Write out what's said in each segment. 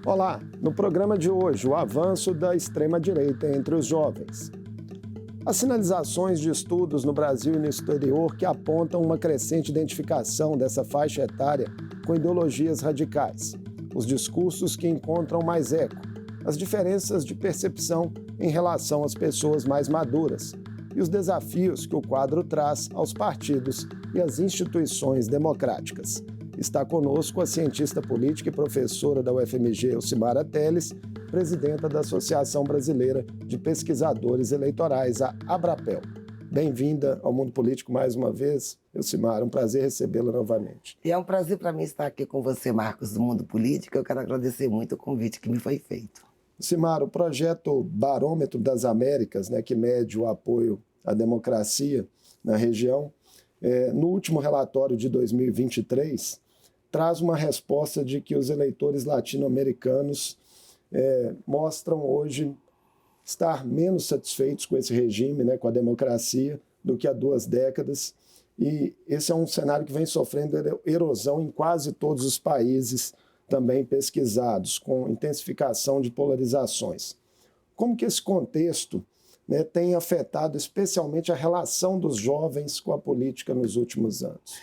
Olá, no programa de hoje, o avanço da extrema-direita entre os jovens. As sinalizações de estudos no Brasil e no exterior que apontam uma crescente identificação dessa faixa etária com ideologias radicais, os discursos que encontram mais eco, as diferenças de percepção em relação às pessoas mais maduras e os desafios que o quadro traz aos partidos e às instituições democráticas. Está conosco a cientista política e professora da UFMG, Elcimara Teles, presidenta da Associação Brasileira de Pesquisadores Eleitorais, a Abrapel. Bem-vinda ao Mundo Político mais uma vez, Elcimara, um prazer recebê-la novamente. E é um prazer para mim estar aqui com você, Marcos, do Mundo Político. Eu quero agradecer muito o convite que me foi feito. Elcimara, o projeto Barômetro das Américas, que mede o apoio à democracia na região, no último relatório de 2023, traz uma resposta de que os eleitores latino-americanos mostram hoje estar menos satisfeitos com esse regime, com a democracia, do que há 2 décadas. E esse é um cenário que vem sofrendo erosão em quase todos os países também pesquisados, com intensificação de polarizações. Como que esse contexto tem afetado especialmente a relação dos jovens com a política nos últimos anos?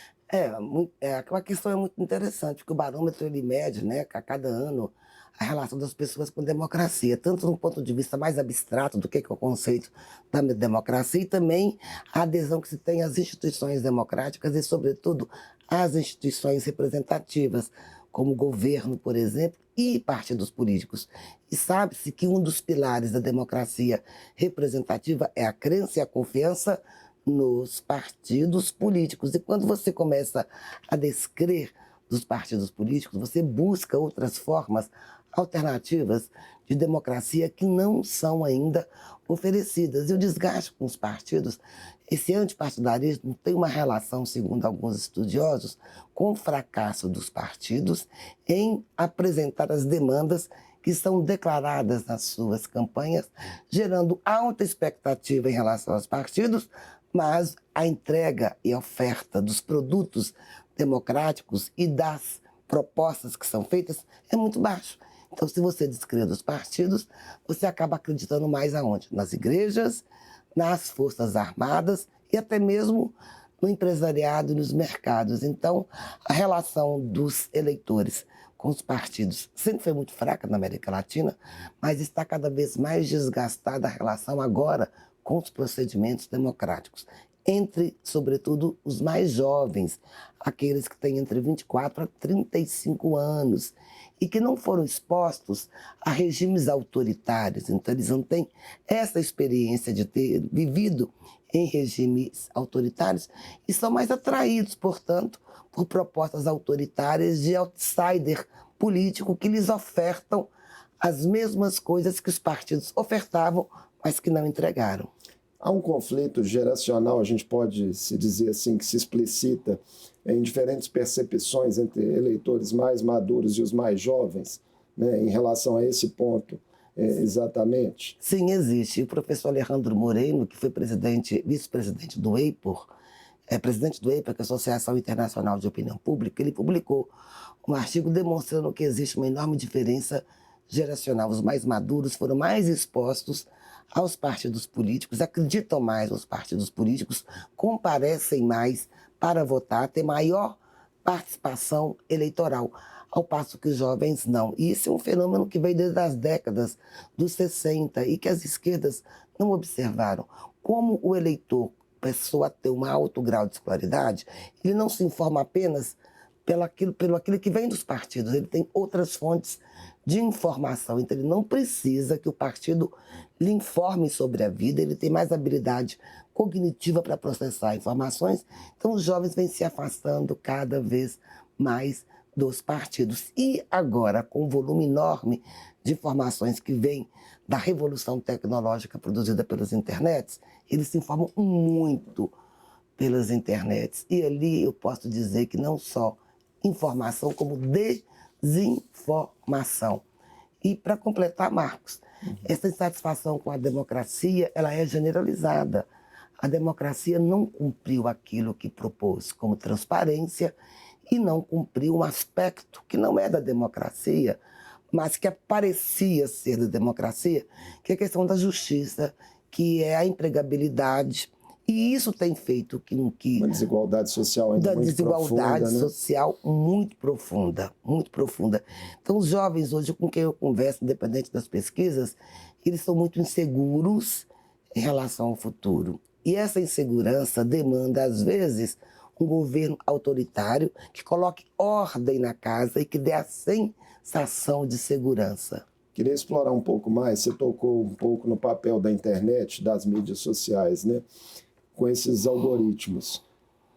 Uma questão é muito interessante, porque o barômetro ele mede, a cada ano, a relação das pessoas com a democracia, tanto no ponto de vista mais abstrato do que é o conceito da democracia e também a adesão que se tem às instituições democráticas e, sobretudo, às instituições representativas, como o governo, por exemplo, e partidos políticos. E sabe-se que um dos pilares da democracia representativa é a crença e a confiança nos partidos políticos. E quando você começa a descrer dos partidos políticos, você busca outras formas alternativas de democracia que não são ainda oferecidas. E o desgaste com os partidos, esse antipartidarismo tem uma relação, segundo alguns estudiosos, com o fracasso dos partidos em apresentar as demandas que são declaradas nas suas campanhas, gerando alta expectativa em relação aos partidos, mas a entrega e a oferta dos produtos democráticos e das propostas que são feitas é muito baixo. Então, se você descreve os partidos, você acaba acreditando mais aonde? Nas igrejas, nas forças armadas e até mesmo no empresariado e nos mercados. Então, a relação dos eleitores com os partidos sempre foi muito fraca na América Latina, mas está cada vez mais desgastada a relação agora com os procedimentos democráticos, entre, sobretudo, os mais jovens, aqueles que têm entre 24 a 35 anos e que não foram expostos a regimes autoritários. Então, eles não têm essa experiência de ter vivido em regimes autoritários e são mais atraídos, portanto, por propostas autoritárias de outsider político que lhes ofertam as mesmas coisas que os partidos ofertavam, mas que não entregaram. Há um conflito geracional, a gente pode se dizer assim, que se explicita em diferentes percepções entre eleitores mais maduros e os mais jovens, em relação a esse ponto, exatamente? Sim, existe. O professor Alejandro Moreno, que foi vice-presidente do EIPOR, presidente do EIPOR, que é a Associação Internacional de Opinião Pública, ele publicou um artigo demonstrando que existe uma enorme diferença geracional. Os mais maduros foram mais expostos aos partidos políticos, acreditam mais nos partidos políticos, comparecem mais para votar, têm maior participação eleitoral, ao passo que os jovens não. E isso é um fenômeno que veio desde as décadas dos 60 e que as esquerdas não observaram. Como o eleitor passou a ter um alto grau de escolaridade, ele não se informa apenas pelo aquilo que vem dos partidos, ele tem outras fontes de informação, então ele não precisa que o partido lhe informe sobre a vida, ele tem mais habilidade cognitiva para processar informações, então os jovens vêm se afastando cada vez mais dos partidos. E agora, com o volume enorme de informações que vem da revolução tecnológica produzida pelas internets, eles se informam muito pelas internets. E ali eu posso dizer que não só informação, como desinformação. E para completar, Marcos, essa insatisfação com a democracia, ela é generalizada. A democracia não cumpriu aquilo que propôs como transparência e não cumpriu um aspecto que não é da democracia, mas que parecia ser da democracia, que é a questão da justiça, que é a empregabilidade. E isso tem feito uma desigualdade social ainda muito desigualdade profunda, né? social muito profunda, muito profunda. Então, os jovens hoje com quem eu converso, independente das pesquisas, eles são muito inseguros em relação ao futuro. E essa insegurança demanda, às vezes, um governo autoritário que coloque ordem na casa e que dê a sensação de segurança. Queria explorar um pouco mais, você tocou um pouco no papel da internet, das mídias sociais, né? Com esses algoritmos.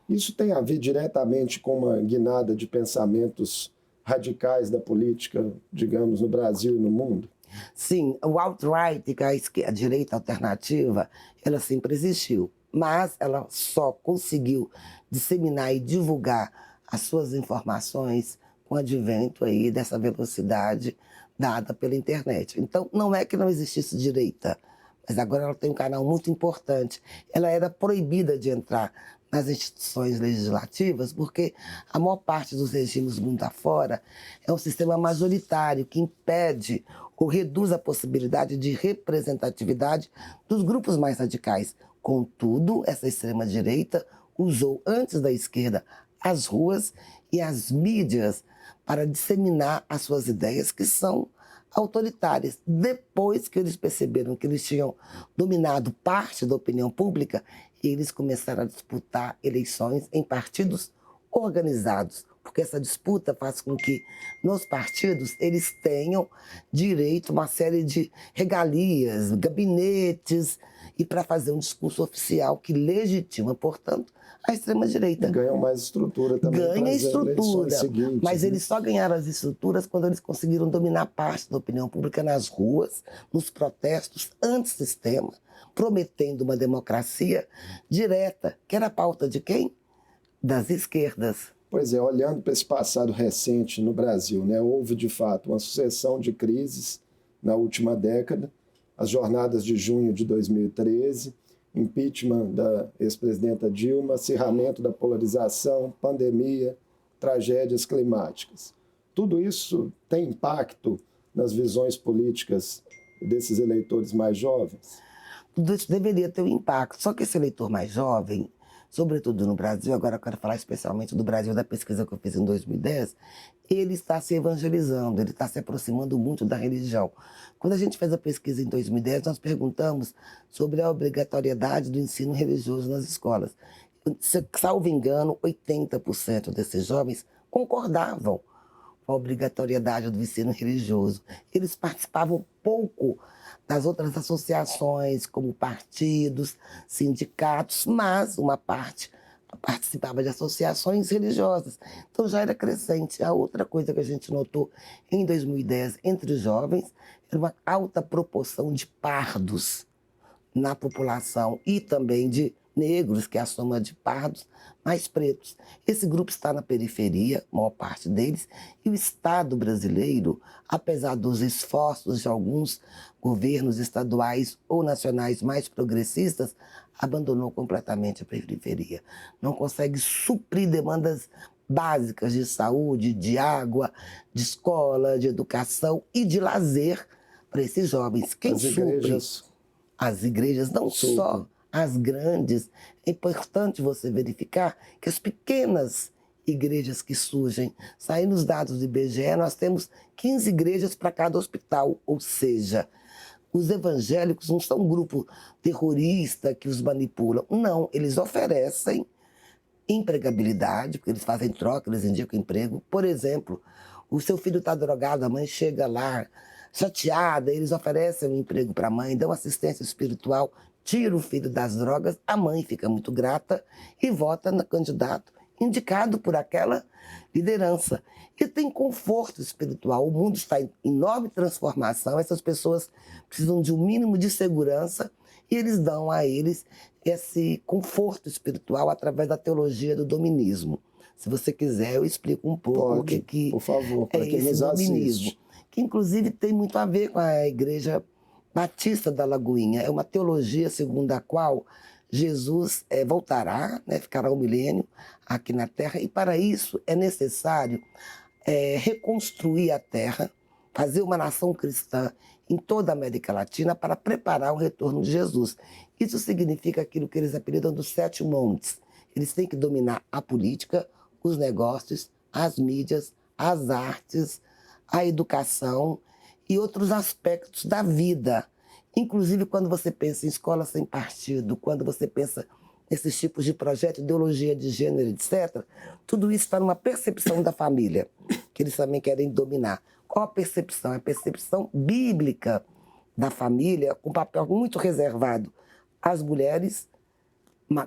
Isso tem a ver diretamente com uma guinada de pensamentos radicais da política, digamos, no Brasil e no mundo? Sim, o alt-right, que é a direita alternativa, ela sempre existiu, mas ela só conseguiu disseminar e divulgar as suas informações com o advento aí dessa velocidade dada pela internet. Então, não é que não existisse direita, mas agora ela tem um canal muito importante. Ela era proibida de entrar nas instituições legislativas porque a maior parte dos regimes mundo afora é um sistema majoritário que impede ou reduz a possibilidade de representatividade dos grupos mais radicais. Contudo, essa extrema-direita usou, antes da esquerda, as ruas e as mídias para disseminar as suas ideias, que são autoritárias. Depois que eles perceberam que eles tinham dominado parte da opinião pública, eles começaram a disputar eleições em partidos organizados, porque essa disputa faz com que nos partidos eles tenham direito a uma série de regalias, gabinetes, e para fazer um discurso oficial que legitima, portanto, a extrema-direita. Ganham mais estrutura também. Ganha estrutura, seguintes, mas né? eles só ganharam as estruturas quando eles conseguiram dominar parte da opinião pública nas ruas, nos protestos antissistema, prometendo uma democracia direta, que era a pauta de quem? Das esquerdas. Pois é, olhando para esse passado recente no Brasil, né, houve de fato uma sucessão de crises na última década, as jornadas de junho de 2013, impeachment da ex-presidenta Dilma, acirramento da polarização, pandemia, tragédias climáticas. Tudo isso tem impacto nas visões políticas desses eleitores mais jovens? Tudo isso deveria ter um impacto, só que esse eleitor mais jovem, sobretudo no Brasil, agora eu quero falar especialmente do Brasil, da pesquisa que eu fiz em 2010, ele está se evangelizando, ele está se aproximando muito da religião. Quando a gente fez a pesquisa em 2010, nós perguntamos sobre a obrigatoriedade do ensino religioso nas escolas. Salvo engano, 80% desses jovens concordavam com a obrigatoriedade do ensino religioso. Eles participavam pouco das outras associações, como partidos, sindicatos, mas uma parte participava de associações religiosas. Então já era crescente. A outra coisa que a gente notou em 2010 entre os jovens era uma alta proporção de pardos na população e também de negros, que é a soma de pardos mais pretos. Esse grupo está na periferia, a maior parte deles, e o Estado brasileiro, apesar dos esforços de alguns governos estaduais ou nacionais mais progressistas, abandonou completamente a periferia. Não consegue suprir demandas básicas de saúde, de água, de escola, de educação e de lazer para esses jovens. Quem supre? As igrejas, não só as grandes. É importante você verificar que as pequenas igrejas que surgem, saindo os dados do IBGE, nós temos 15 igrejas para cada hospital, ou seja, os evangélicos não são um grupo terrorista que os manipula, não, eles oferecem empregabilidade, porque eles fazem troca, eles indicam emprego. Por exemplo, o seu filho está drogado, a mãe chega lá chateada, eles oferecem um emprego para a mãe, dão assistência espiritual, tira o filho das drogas, a mãe fica muito grata e vota no candidato indicado por aquela liderança. E tem conforto espiritual. O mundo está em enorme transformação, essas pessoas precisam de um mínimo de segurança e eles dão a eles esse conforto espiritual através da teologia do dominismo. Se você quiser, eu explico um pouco Pode, o que por favor, é para quem esse nos dominismo, assiste. que inclusive tem muito a ver com a Igreja Batista da Lagoinha. É uma teologia segundo a qual Jesus voltará, né, ficará um milênio aqui na Terra, e para isso é necessário reconstruir a Terra, fazer uma nação cristã em toda a América Latina para preparar o retorno de Jesus. Isso significa aquilo que eles apelidam dos 7 montes. Eles têm que dominar a política, os negócios, as mídias, as artes, a educação e outros aspectos da vida. Inclusive, quando você pensa em escola sem partido, quando você pensa nesses tipos de projeto, ideologia de gênero, etc., tudo isso está numa percepção da família, que eles também querem dominar. Qual a percepção? É a percepção bíblica da família, com um papel muito reservado às mulheres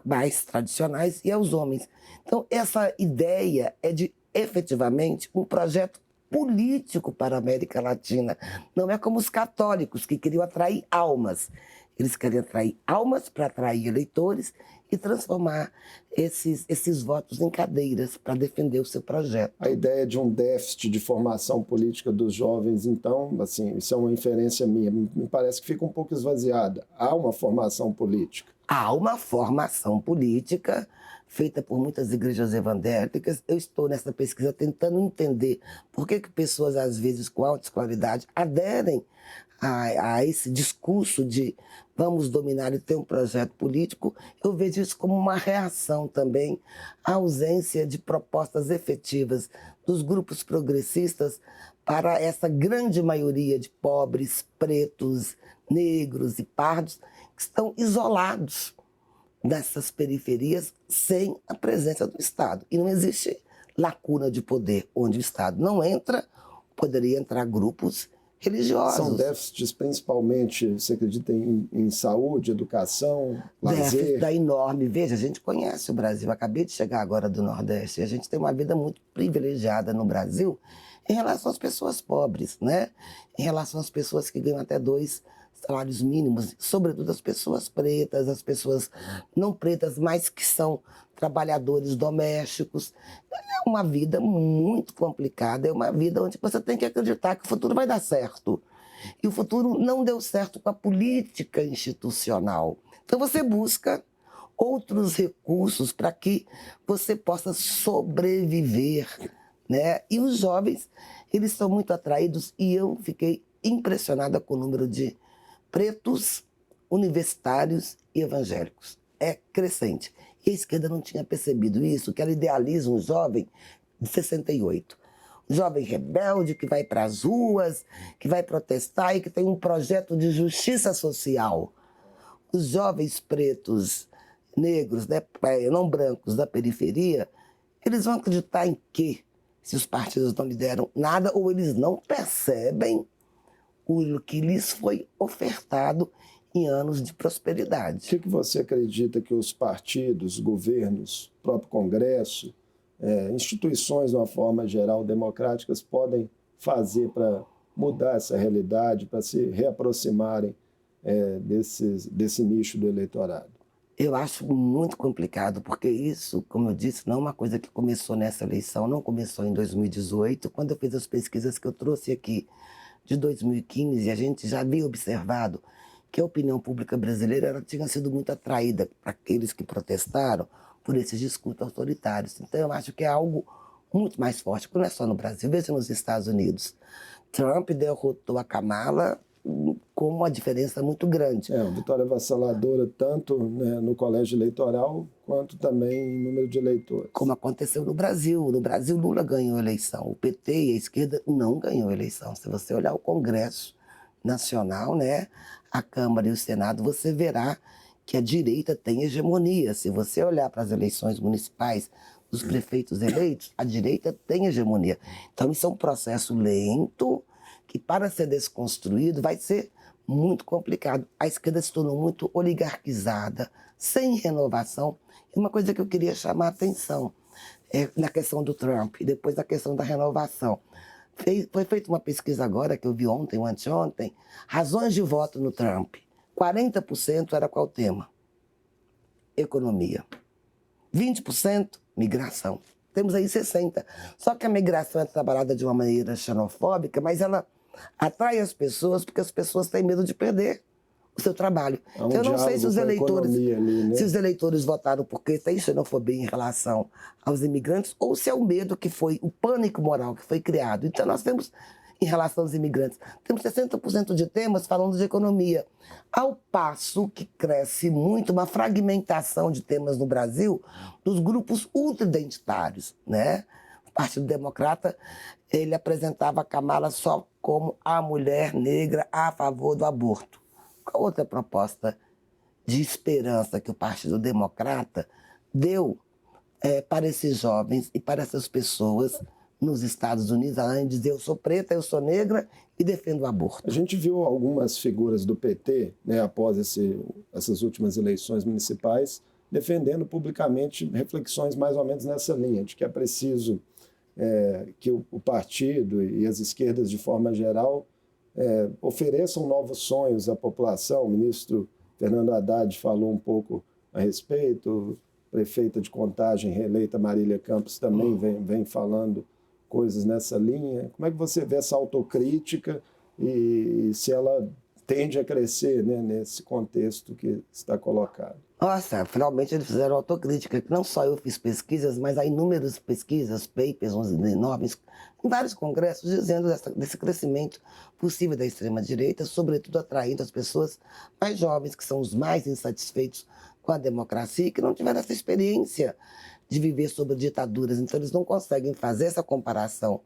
mais tradicionais e aos homens. Então, essa ideia é de, efetivamente, um projeto político para a América Latina. Não é como os católicos, que queriam atrair almas. Eles querem atrair almas para atrair eleitores e transformar esses votos em cadeiras para defender o seu projeto. A ideia de um déficit de formação política dos jovens, então, assim, isso é uma inferência minha, me parece que fica um pouco esvaziada. Há uma formação política. Há uma formação política feita por muitas igrejas evangélicas. Eu estou nessa pesquisa tentando entender por que pessoas, às vezes, com alta escolaridade, aderem a esse discurso de vamos dominar e ter um projeto político. Eu vejo isso como uma reação também à ausência de propostas efetivas dos grupos progressistas para essa grande maioria de pobres, pretos, negros e pardos que estão isolados nessas periferias sem a presença do Estado. E não existe lacuna de poder onde o Estado não entra, poderia entrar grupos religiosos. São déficits principalmente, você acredita, em saúde, educação, lazer? Déficit da enorme. Veja, a gente conhece o Brasil. Acabei de chegar agora do Nordeste. E a gente tem uma vida muito privilegiada no Brasil em relação às pessoas pobres, né? Em relação às pessoas que ganham até 2 salários mínimos, sobretudo as pessoas pretas, as pessoas não pretas, mas que são trabalhadores domésticos. É uma vida muito complicada, é uma vida onde você tem que acreditar que o futuro vai dar certo. E o futuro não deu certo com a política institucional. Então você busca outros recursos para que você possa sobreviver, né? E os jovens, eles são muito atraídos, e eu fiquei impressionada com o número de pretos, universitários e evangélicos. É crescente. E a esquerda não tinha percebido isso, que ela idealiza um jovem de 68. Um jovem rebelde que vai para as ruas, que vai protestar e que tem um projeto de justiça social. Os jovens pretos, negros, né, não brancos da periferia, eles vão acreditar em quê? Se os partidos não lhe deram nada ou eles não percebem o que lhes foi ofertado em anos de prosperidade. O que você acredita que os partidos, governos, próprio Congresso, instituições de uma forma geral democráticas podem fazer para mudar essa realidade, para se reaproximarem desse nicho do eleitorado? Eu acho muito complicado, porque isso, como eu disse, não é uma coisa que começou nessa eleição, não começou em 2018, quando eu fiz as pesquisas que eu trouxe aqui de 2015, a gente já havia observado que a opinião pública brasileira ela tinha sido muito atraída para aqueles que protestaram por esses discursos autoritários. Então, eu acho que é algo muito mais forte, não é só no Brasil, veja nos Estados Unidos. Trump derrotou a Kamala com uma diferença muito grande. Uma vitória avassaladora, tanto, né, no colégio eleitoral, quanto também em número de eleitores. Como aconteceu no Brasil. No Brasil, Lula ganhou a eleição. O PT e a esquerda não ganhou a eleição. Se você olhar o Congresso Nacional, né, a Câmara e o Senado, você verá que a direita tem hegemonia. Se você olhar para as eleições municipais dos prefeitos eleitos, a direita tem hegemonia. Então, isso é um processo lento, que para ser desconstruído vai ser muito complicado. A esquerda se tornou muito oligarquizada, sem renovação. E uma coisa que eu queria chamar a atenção na questão do Trump e depois na questão da renovação. Foi feita uma pesquisa agora, que eu vi ontem ou anteontem, razões de voto no Trump. 40% era qual tema? Economia. 20% migração. Temos aí 60%. Só que a migração é trabalhada de uma maneira xenofóbica, mas ela atrai as pessoas porque as pessoas têm medo de perder o seu trabalho. Então, eu não sei se os eleitores, se os eleitores votaram porque tem xenofobia em relação aos imigrantes ou se é o medo que foi, o pânico moral que foi criado. Então nós temos em relação aos imigrantes. Temos 60% de temas falando de economia, ao passo que cresce muito uma fragmentação de temas no Brasil dos grupos ultra-identitários, né? O Partido Democrata, ele apresentava a Kamala só como a mulher negra a favor do aborto. Qual outra proposta de esperança que o Partido Democrata deu para esses jovens e para essas pessoas nos Estados Unidos, além de dizer eu sou preta, eu sou negra e defendo o aborto? A gente viu algumas figuras do PT, né, após essas últimas eleições municipais, defendendo publicamente reflexões mais ou menos nessa linha, de que é preciso que o partido e as esquerdas, de forma geral, ofereçam novos sonhos à população. O ministro Fernando Haddad falou um pouco a respeito, a prefeita de Contagem, reeleita Marília Campos, também vem falando coisas nessa linha. Como é que você vê essa autocrítica e se ela tende a crescer, né, nesse contexto que está colocado? Nossa, finalmente eles fizeram autocrítica, que não só eu fiz pesquisas, mas há inúmeras pesquisas, papers enormes, em vários congressos, dizendo desse crescimento possível da extrema-direita, sobretudo atraindo as pessoas mais jovens, que são os mais insatisfeitos com a democracia e que não tiveram essa experiência de viver sob ditaduras. Então eles não conseguem fazer essa comparação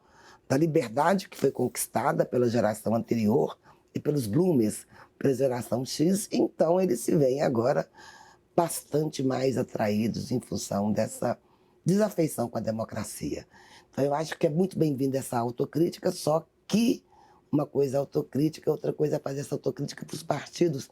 da liberdade que foi conquistada pela geração anterior e pelos bloomers, pela geração X, então eles se veem agora bastante mais atraídos em função dessa desafeição com a democracia. Então eu acho que é muito bem-vinda essa autocrítica, só que uma coisa é autocrítica, outra coisa é fazer essa autocrítica para os partidos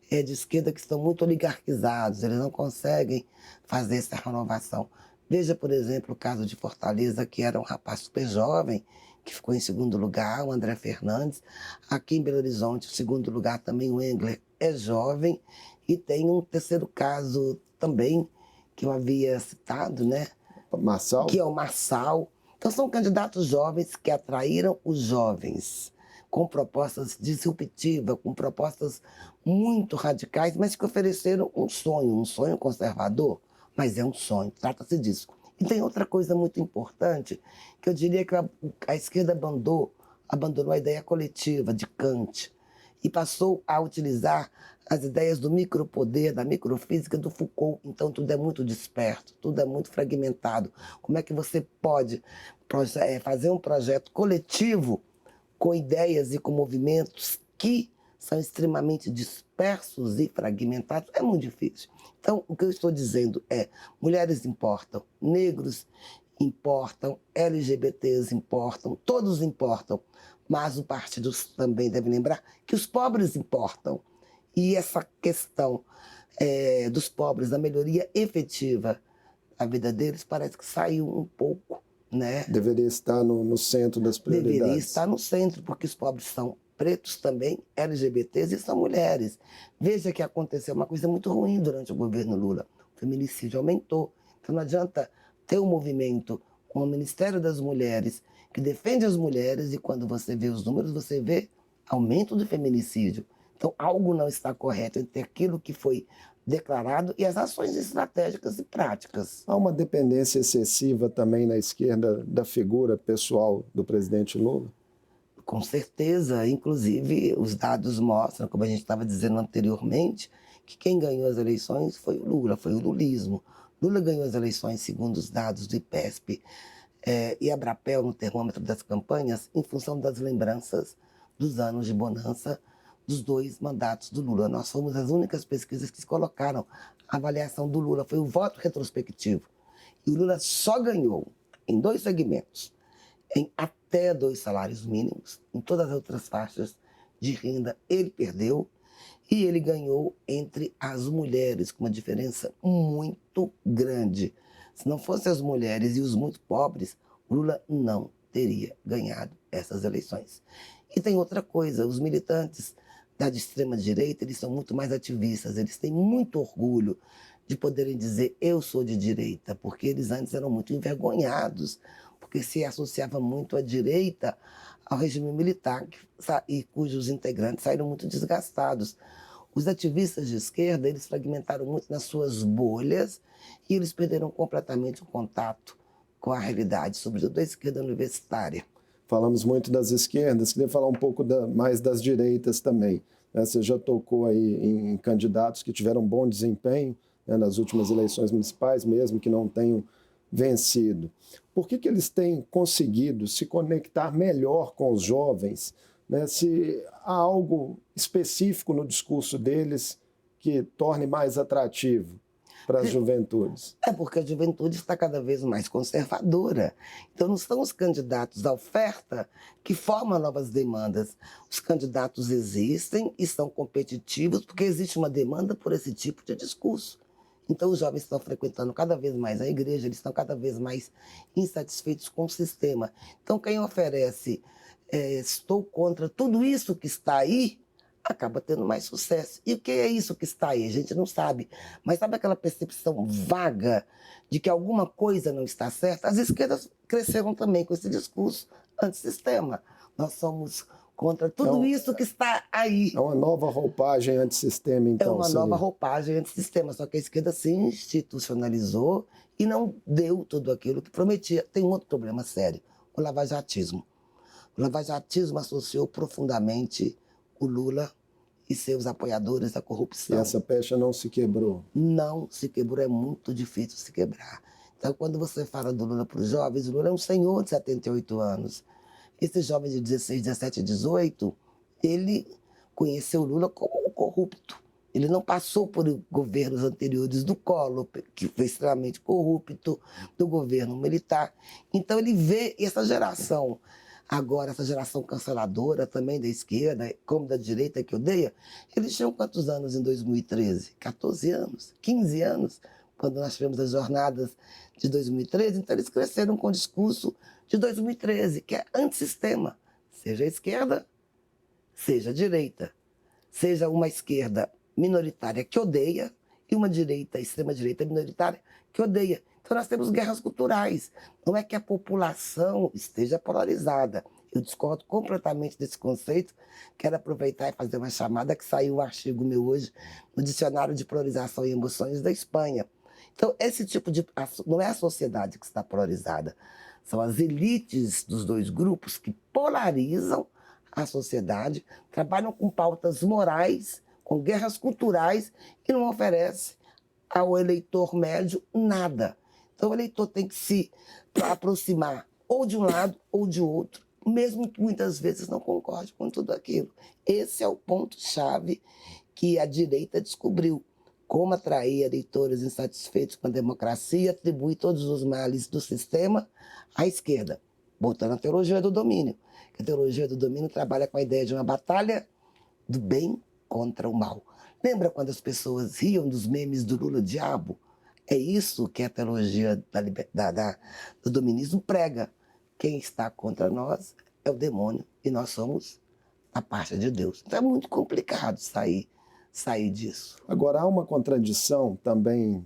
de esquerda que estão muito oligarquizados, eles não conseguem fazer essa renovação. Veja, por exemplo, o caso de Fortaleza, que era um rapaz super jovem, que ficou em segundo lugar, o André Fernandes. Aqui em Belo Horizonte, o segundo lugar também, o Engler, é jovem. E tem um terceiro caso também, que eu havia citado, né? Marçal? Que é o Marçal. Então são candidatos jovens que atraíram os jovens, com propostas disruptivas, com propostas muito radicais, mas que ofereceram um sonho conservador, mas é um sonho, trata-se disso. E tem outra coisa muito importante, que eu diria que a esquerda abandonou a ideia coletiva de Kant e passou a utilizar as ideias do micropoder, da microfísica do Foucault. Então tudo é muito disperso, tudo é muito fragmentado. Como é que você pode fazer um projeto coletivo com ideias e com movimentos que são extremamente dispersos e fragmentados? É muito difícil. Então, o que eu estou dizendo é, mulheres importam, negros importam, LGBTs importam, todos importam, mas o partido também deve lembrar que os pobres importam. E essa questão dos pobres, da melhoria efetiva da vida deles, parece que saiu um pouco, né? Deveria estar no centro das prioridades. Deveria estar no centro, porque os pobres são pretos também, LGBTs e são mulheres. Veja que aconteceu uma coisa muito ruim durante o governo Lula. O feminicídio aumentou. Então não adianta ter um movimento com o Ministério das Mulheres que defende as mulheres e quando você vê os números, você vê aumento do feminicídio. Então algo não está correto entre aquilo que foi declarado e as ações estratégicas e práticas. Há uma dependência excessiva também na esquerda da figura pessoal do presidente Lula? Com certeza, inclusive os dados mostram, como a gente estava dizendo anteriormente, que quem ganhou as eleições foi o Lula, foi o lulismo. Lula ganhou as eleições segundo os dados do IPESP e Abrapel no termômetro das campanhas em função das lembranças dos anos de bonança dos dois mandatos do Lula. Nós fomos as únicas pesquisas que colocaram a avaliação do Lula, foi o voto retrospectivo. E o Lula só ganhou em 2 segmentos, em até 2 salários mínimos, em todas as outras faixas de renda ele perdeu, e ele ganhou entre as mulheres, com uma diferença muito grande. Se não fossem as mulheres e os muito pobres, Lula não teria ganhado essas eleições. E tem outra coisa, os militantes da extrema-direita, eles são muito mais ativistas, eles têm muito orgulho de poderem dizer eu sou de direita, porque eles antes eram muito envergonhados, porque se associava muito à direita ao regime militar e cujos integrantes saíram muito desgastados. Os ativistas de esquerda, eles fragmentaram muito nas suas bolhas e eles perderam completamente o contato com a realidade, sobretudo da esquerda universitária. falamos muito das esquerdas, queria falar um pouco mais das direitas também. Né? Você já tocou aí em candidatos que tiveram bom desempenho, né, nas últimas eleições municipais, mesmo que não tenham vencido. Por que eles têm conseguido se conectar melhor com os jovens? Né? Se há algo específico no discurso deles que torne mais atrativo para as juventudes? É porque a juventude está cada vez mais conservadora. Então, não são os candidatos à oferta que formam novas demandas. Os candidatos existem e são competitivos porque existe uma demanda por esse tipo de discurso. Então, os jovens estão frequentando cada vez mais a igreja, eles estão cada vez mais insatisfeitos com o sistema. Então, quem oferece estou contra tudo isso que está aí, acaba tendo mais sucesso. E o que é isso que está aí? A gente não sabe. Mas sabe aquela percepção vaga de que alguma coisa não está certa? As esquerdas cresceram também com esse discurso antissistema. Nós somos contra tudo isso que está aí. É uma nova roupagem antissistema, então. É uma nova roupagem antissistema, só que a esquerda se institucionalizou e não deu tudo aquilo que prometia. Tem um outro problema sério, o lavajatismo. O lavajatismo associou profundamente o Lula e seus apoiadores à corrupção. E essa pecha não se quebrou? Não se quebrou, é muito difícil se quebrar. Então, quando você fala do Lula para os jovens, o Lula é um senhor de 78 anos. Esse jovem de 16, 17, 18, ele conheceu o Lula como um corrupto. Ele não passou por governos anteriores do Collor, que foi extremamente corrupto, do governo militar. Então, ele vê essa geração. Agora, essa geração canceladora também da esquerda, como da direita que odeia, eles tinham quantos anos em 2013? 14 anos, 15 anos, quando nós tivemos as jornadas de 2013. Então, eles cresceram com o discurso de 2013, que é antissistema. Seja a esquerda, seja a direita. Seja uma esquerda minoritária que odeia e uma direita, extrema-direita minoritária que odeia. Então, nós temos guerras culturais. Não é que a população esteja polarizada. Eu discordo completamente desse conceito. Quero aproveitar e fazer uma chamada que saiu um artigo meu hoje no Dicionário de Polarização e Emoções da Espanha. Então, esse tipo de... Não é a sociedade que está polarizada. São as elites dos dois grupos que polarizam a sociedade, trabalham com pautas morais, com guerras culturais e não oferecem ao eleitor médio nada. Então, o eleitor tem que se aproximar ou de um lado ou de outro, mesmo que muitas vezes não concorde com tudo aquilo. Esse é o ponto-chave que a direita descobriu. Como atrair eleitores insatisfeitos com a democracia, atribui todos os males do sistema à esquerda, botando a teologia do domínio. A teologia do domínio trabalha com a ideia de uma batalha do bem contra o mal. Lembra quando as pessoas riam dos memes do Lula diabo? É isso que a teologia do dominismo prega. Quem está contra nós é o demônio e nós somos a parte de Deus. Então é muito complicado sair disso. Agora, há uma contradição também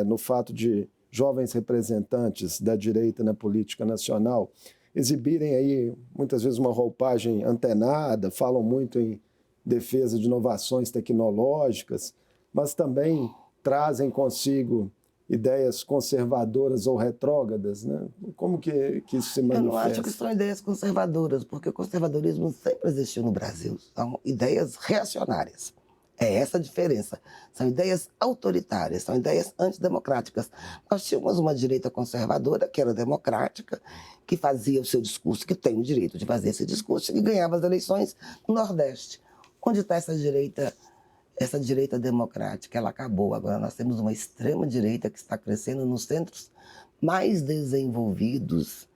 no fato de jovens representantes da direita na política nacional exibirem aí muitas vezes uma roupagem antenada, falam muito em defesa de inovações tecnológicas, mas também trazem consigo ideias conservadoras ou retrógradas, né? Como que isso se manifesta? Eu não acho que são ideias conservadoras, porque o conservadorismo sempre existiu no Brasil. São ideias reacionárias. É essa a diferença. São ideias autoritárias, são ideias antidemocráticas. Nós tínhamos uma direita conservadora, que era democrática, que fazia o seu discurso, que tem o direito de fazer esse discurso, e ganhava as eleições no Nordeste. Onde está essa direita democrática? Ela acabou. Agora nós temos uma extrema-direita que está crescendo nos centros mais desenvolvidos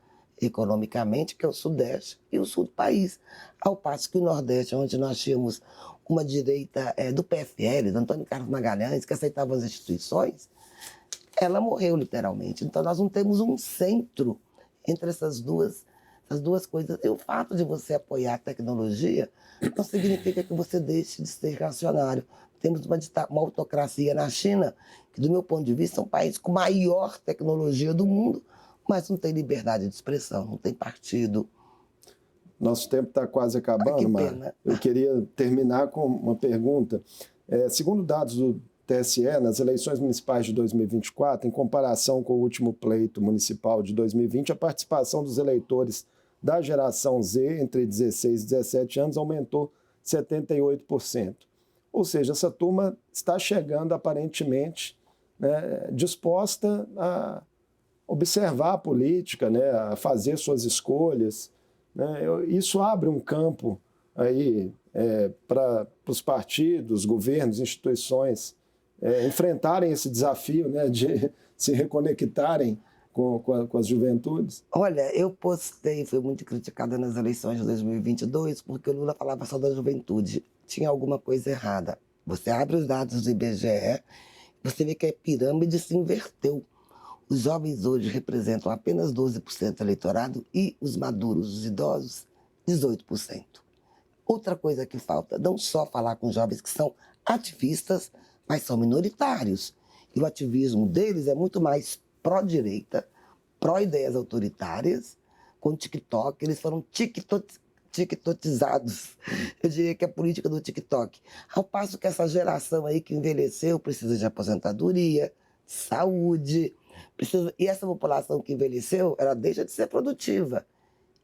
economicamente, que é o Sudeste e o Sul do país. Ao passo que o Nordeste, onde nós tínhamos uma direita do PFL, do Antônio Carlos Magalhães, que aceitava as instituições, ela morreu literalmente. Então nós não temos um centro entre essas duas coisas. E o fato de você apoiar a tecnologia não significa que você deixe de ser reacionário. Temos uma autocracia na China, que do meu ponto de vista é um país com maior tecnologia do mundo, mas não tem liberdade de expressão, não tem partido. Nosso tempo está quase acabando, Mar. Eu queria terminar com uma pergunta. Segundo dados do TSE, nas eleições municipais de 2024, em comparação com o último pleito municipal de 2020, a participação dos eleitores da geração Z, entre 16 e 17 anos, aumentou 78%. Ou seja, essa turma está chegando, aparentemente, né, disposta a observar a política, né, a fazer suas escolhas. Né? Isso abre um campo aí para os partidos, governos, instituições enfrentarem esse desafio, né, de se reconectarem com as juventudes. Olha, eu postei, fui muito criticada nas eleições de 2022, porque o Lula falava só da juventude. Tinha alguma coisa errada. Você abre os dados do IBGE, você vê que a pirâmide se inverteu. Os jovens hoje representam apenas 12% do eleitorado e os maduros, os idosos, 18%. Outra coisa que falta, não só falar com jovens que são ativistas, mas são minoritários. E o ativismo deles é muito mais pró-direita, pró-ideias autoritárias, com TikTok. Eles foram tiktokizados. Eu diria que é a política do TikTok. Ao passo que essa geração aí que envelheceu precisa de aposentadoria, saúde, e essa população que envelheceu, ela deixa de ser produtiva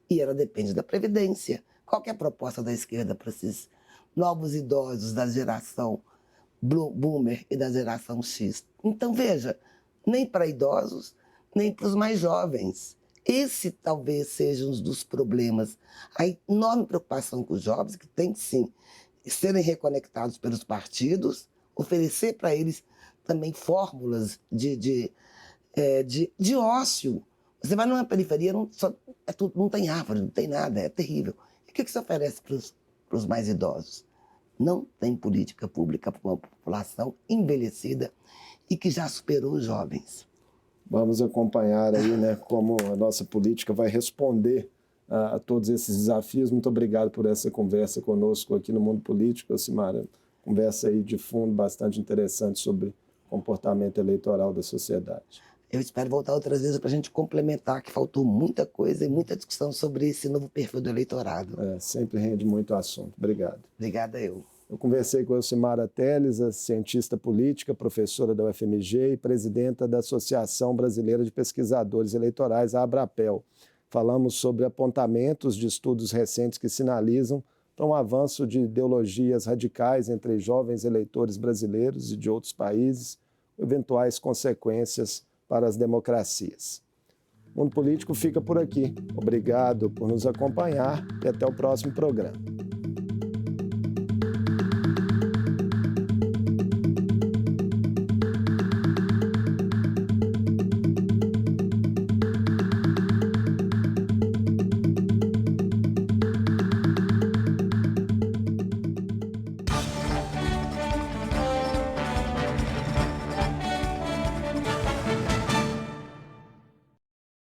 e ela depende da previdência. Qual que é a proposta da esquerda para esses novos idosos da geração boomer e da geração X? Então, veja, nem para idosos, nem para os mais jovens. Esse talvez seja um dos problemas. A enorme preocupação com os jovens, que tem que sim serem reconectados pelos partidos, oferecer para eles também fórmulas de ócio. Você vai numa periferia, não tem árvore, não tem nada, é terrível. E o que você oferece para os mais idosos? Não tem política pública para uma população envelhecida e que já superou os jovens. Vamos acompanhar aí, né, como a nossa política vai responder a todos esses desafios. Muito obrigado por essa conversa conosco aqui no Mundo Político, Ocimara. Conversa aí de fundo bastante interessante sobre comportamento eleitoral da sociedade. Eu espero voltar outras vezes para a gente complementar, que faltou muita coisa e muita discussão sobre esse novo perfil do eleitorado. Sempre rende muito assunto. Obrigado. Obrigada eu. Eu conversei com a Ocimara Teles, a cientista política, professora da UFMG e presidenta da Associação Brasileira de Pesquisadores Eleitorais, a Abrapel. Falamos sobre apontamentos de estudos recentes que sinalizam para um avanço de ideologias radicais entre jovens eleitores brasileiros e de outros países, eventuais consequências para as democracias. O Mundo Político fica por aqui. Obrigado por nos acompanhar e até o próximo programa.